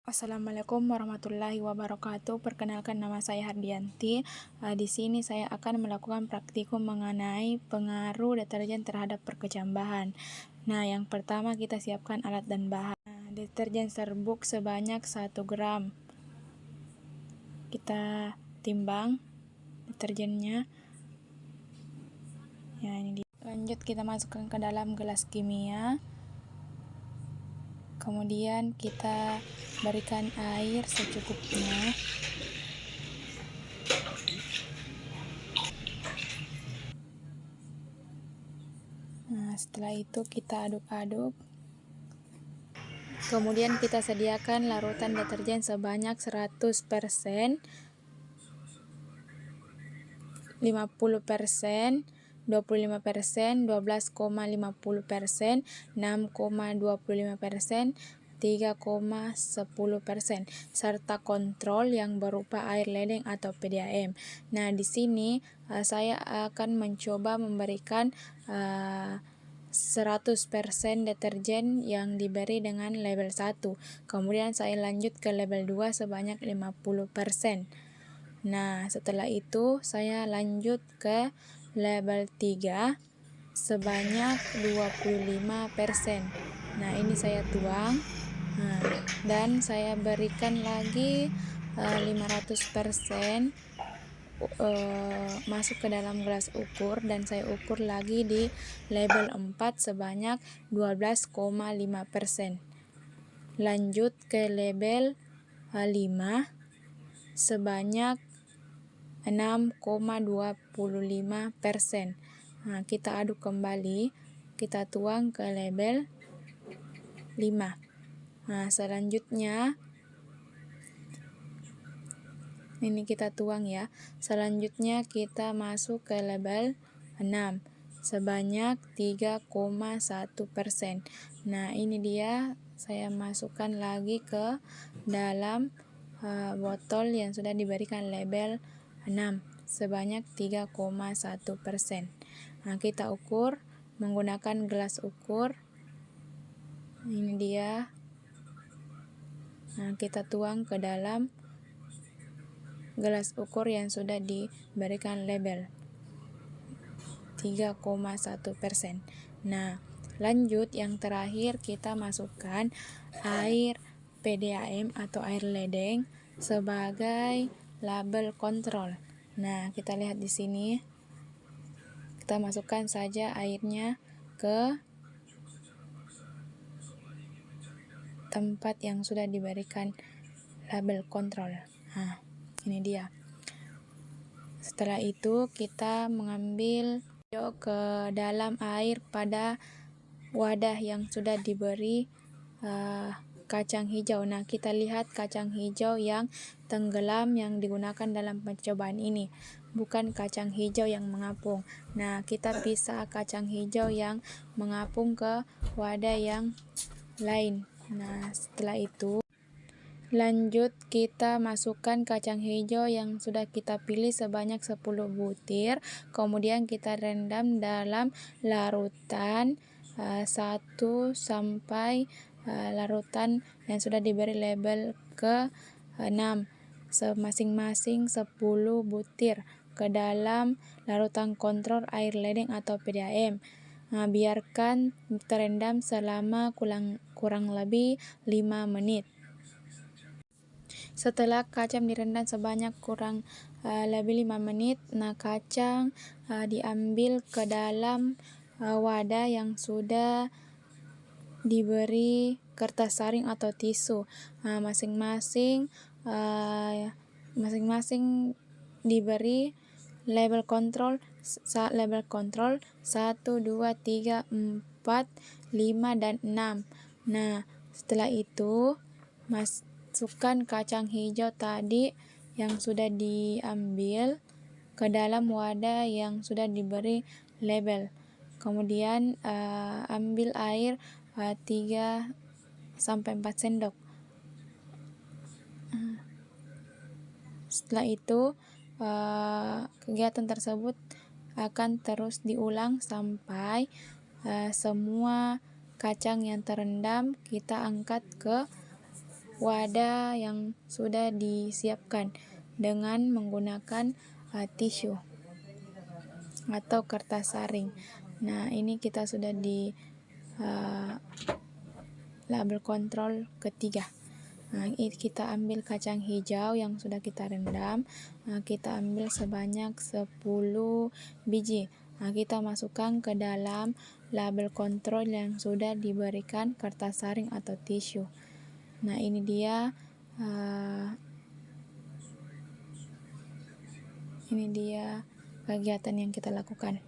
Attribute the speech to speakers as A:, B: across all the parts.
A: Assalamualaikum warahmatullahi wabarakatuh. Perkenalkan, nama saya Hardianti. Di sini saya akan melakukan praktikum mengenai pengaruh deterjen terhadap perkecambahan. Nah, yang pertama kita siapkan alat dan bahan. Deterjen serbuk sebanyak 1 gram. Kita timbang deterjennya. Ya, ini dia. Lanjut kita masukkan ke dalam gelas kimia. Kemudian kita berikan air secukupnya. Nah, setelah itu kita aduk-aduk. Kemudian kita sediakan larutan deterjen sebanyak 100%, 50%, 25%, 12,50%, 6,25%, 3,10%, serta kontrol yang berupa air ledeng atau PDAM. Nah, di sini saya akan mencoba memberikan 100% deterjen yang diberi dengan label 1. Kemudian saya lanjut ke label 2 sebanyak 50%. Nah, setelah itu saya lanjut ke label 3 sebanyak 25%. Nah, ini saya tuang. Dan saya berikan lagi 500% masuk ke dalam gelas ukur, dan saya ukur lagi di label 4 sebanyak 12,5%. Lanjut ke label 5 sebanyak 6,25%. Nah, kita aduk kembali, kita tuang ke label 5. Nah, selanjutnya ini kita tuang ya. Selanjutnya kita masuk ke label 6 sebanyak 3,1%. Nah, ini dia, saya masukkan lagi ke dalam botol yang sudah diberikan label 6 sebanyak 3,1%. Nah, kita ukur menggunakan gelas ukur. Ini dia. Nah, kita tuang ke dalam gelas ukur yang sudah diberikan label 3,1%. Nah, lanjut yang terakhir kita masukkan air PDAM atau air ledeng sebagai label kontrol. Nah, kita lihat di sini. Kita masukkan saja airnya ke tempat yang sudah diberikan label kontrol. Nah, ini dia. Setelah itu kita mengambil ke dalam air pada wadah yang sudah diberi kacang hijau. Nah, kita lihat kacang hijau yang tenggelam yang digunakan dalam percobaan ini, bukan kacang hijau yang mengapung. Nah, kita pisah kacang hijau yang mengapung ke wadah yang lain. Nah, setelah itu lanjut kita masukkan kacang hijau yang sudah kita pilih sebanyak 10 butir. Kemudian kita rendam dalam larutan 1 sampai larutan yang sudah diberi label ke 6 masing-masing 10 butir ke dalam larutan kontrol air ledeng atau PDAM. Biarkan terendam selama kurang lebih 5 menit. Setelah kacang direndam sebanyak kurang lebih 5 menit, nah kacang diambil ke dalam wadah yang sudah diberi kertas saring atau tisu. Masing-masing diberi label kontrol 1, 2, 3, 4, 5, dan 6. Nah, setelah itu masukkan kacang hijau tadi yang sudah diambil ke dalam wadah yang sudah diberi label. Kemudian ambil air 3 sampai 4 sendok. Setelah itu kegiatan tersebut akan terus diulang sampai semua kacang yang terendam kita angkat ke wadah yang sudah disiapkan dengan menggunakan tisu atau kertas saring. Nah, ini kita sudah di label kontrol ketiga. Nah, kita ambil kacang hijau yang sudah kita rendam. Nah, kita ambil sebanyak 10 biji. Nah, kita masukkan ke dalam label kontrol yang sudah diberikan kertas saring atau tisu. Nah, ini dia kegiatan yang kita lakukan.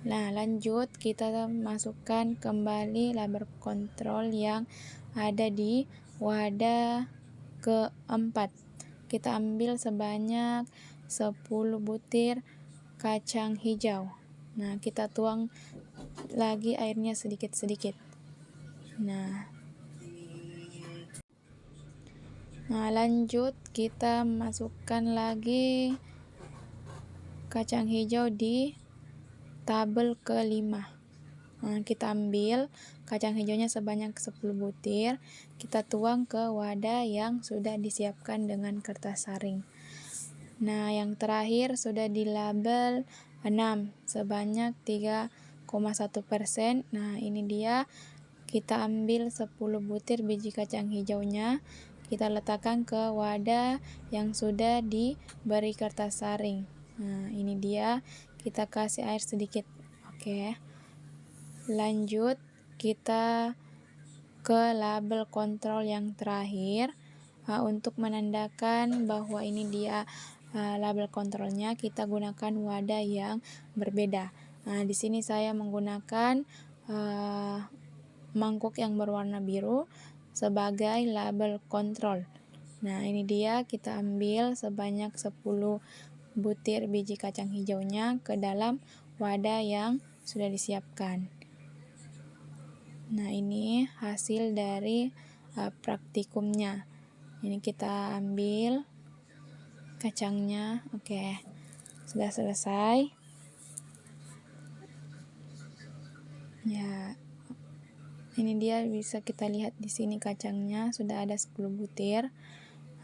A: Nah, lanjut kita masukkan kembali label kontrol yang ada di wadah keempat. Kita ambil sebanyak 10 butir kacang hijau. Nah, kita tuang lagi airnya sedikit-sedikit. Nah, lanjut kita masukkan lagi kacang hijau di tabel kelima. Nah, kita ambil kacang hijaunya sebanyak 10 butir, kita tuang ke wadah yang sudah disiapkan dengan kertas saring. Nah, yang terakhir sudah di label 6 sebanyak 3,1%. Nah, ini dia, kita ambil 10 butir biji kacang hijaunya, kita letakkan ke wadah yang sudah diberi kertas saring. Nah, ini dia, kita kasih air sedikit. Oke. Lanjut kita ke label kontrol yang terakhir. Untuk menandakan bahwa ini dia label kontrolnya, kita gunakan wadah yang berbeda. Nah, di sini saya menggunakan mangkuk yang berwarna biru sebagai label kontrol. Nah, ini dia, kita ambil sebanyak 10 butir biji kacang hijaunya ke dalam wadah yang sudah disiapkan. Nah, ini hasil dari praktikumnya. Ini kita ambil kacangnya. Oke, sudah selesai. Ya, ini dia, bisa kita lihat di sini kacangnya sudah ada 10 butir.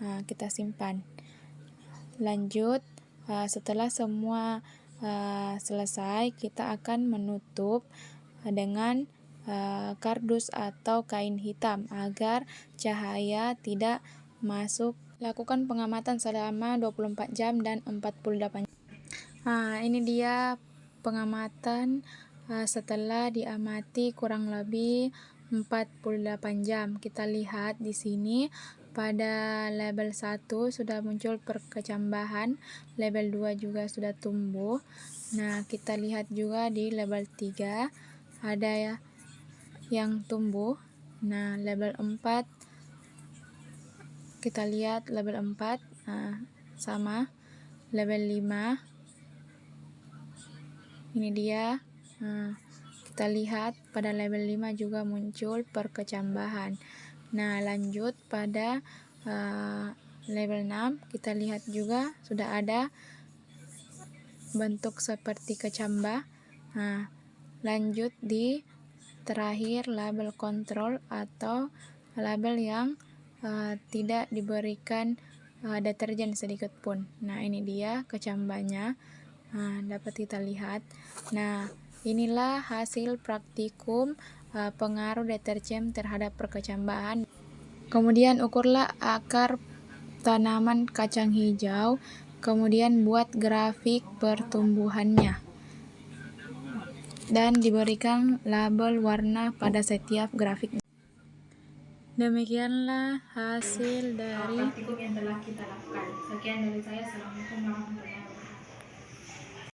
A: Nah, kita simpan. Lanjut, setelah semua selesai, kita akan menutup dengan kardus atau kain hitam agar cahaya tidak masuk. Lakukan pengamatan selama 24 jam dan 48 jam. Ini dia pengamatan setelah diamati kurang lebih 48 jam. Kita lihat di sini pada label 1 sudah muncul perkecambahan, label 2 juga sudah tumbuh. Nah, kita lihat juga di label 3 ada yang tumbuh. Nah, label 4 kita lihat label 4 sama label 5. Ini dia. Kita lihat pada label 5 juga muncul perkecambahan. Nah, lanjut pada label 6 kita lihat juga sudah ada bentuk seperti kecambah. Nah, lanjut di terakhir label kontrol atau label yang tidak diberikan deterjen sedikit pun. Nah, ini dia kecambahnya. Dapat kita lihat. Nah, inilah hasil praktikum pengaruh deterjen terhadap perkecambahan. Kemudian ukurlah akar tanaman kacang hijau, kemudian buat grafik pertumbuhannya dan diberikan label warna pada setiap grafik. Demikianlah hasil dari praktikum yang telah kita lakukan. Sekian dari saya. Assalamualaikum warahmatullahi wabarakatuh.